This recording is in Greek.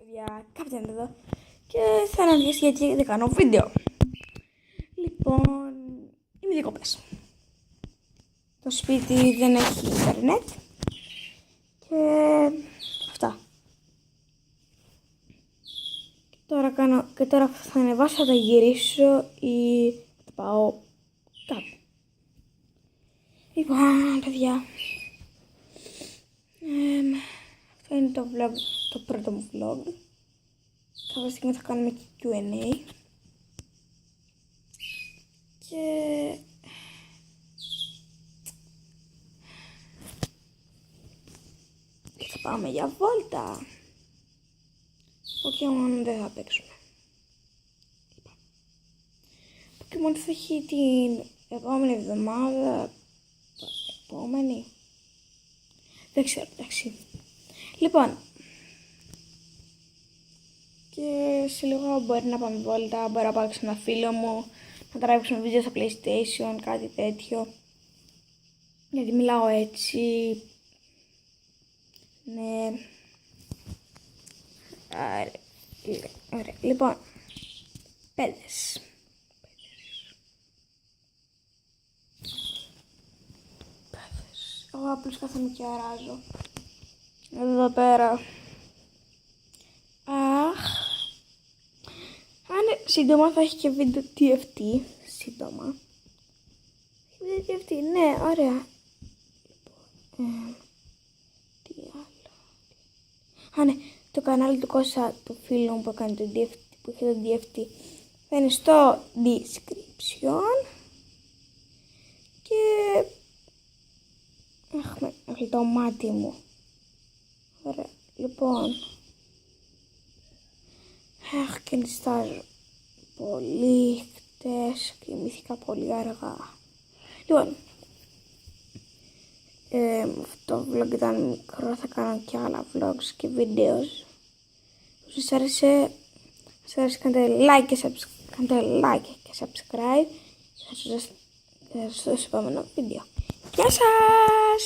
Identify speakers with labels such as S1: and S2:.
S1: Παιδιά, Κάπτεν εδώ και θα αναρωτιέσαι γιατί δεν κάνω βίντεο. Λοιπόν, είμαι διακοπές. Το σπίτι δεν έχει ίντερνετ και αυτά. Και τώρα θα ανεβάσω, θα τα γυρίσω ή θα πάω κάπου. Λοιπόν, παιδιά, αυτό είναι το vlog, το πρώτο μου vlog. Κάποια στιγμή θα κάνουμε και Q&A. Και θα πάμε για βόλτα. Pokemon δεν θα παίξουμε. Pokemon θα έχει την επόμενη εβδομάδα. Επόμενη. Δεν ξέρω, εντάξει. Λοιπόν. Και σε λίγο μπορεί να πάμε βόλτα, μπορεί να πάω σε ένα φίλο μου, να τραβήξουμε βίντεο στο PlayStation, κάτι τέτοιο. Γιατί μιλάω έτσι. Ναι. Ωραία. Λοιπόν, παιδες. Εγώ απλώς κάθομαι και αράζω. Εδώ πέρα. Αχ. Σύντομα θα έχει και βίντεο TFT. Σύντομα. Βίντεο TFT, ναι, ωραία. Τι άλλο. Ναι, το κανάλι του Κώστα, του φίλου μου που έκανε το DFT, που είχε το DFT, θα είναι στο description. Και έχει το μάτι μου. Ωραία, λοιπόν. Και νηστάζω πολύ χτες, κοιμήθηκα πολύ αργά. Λοιπόν, αυτό το vlog ήταν μικρό, θα κάνω και άλλα vlogs και βίντεο. Σας άρεσε, κάντε like και subscribe. Θα σας δώσω στο επόμενο βίντεο. Γεια σας!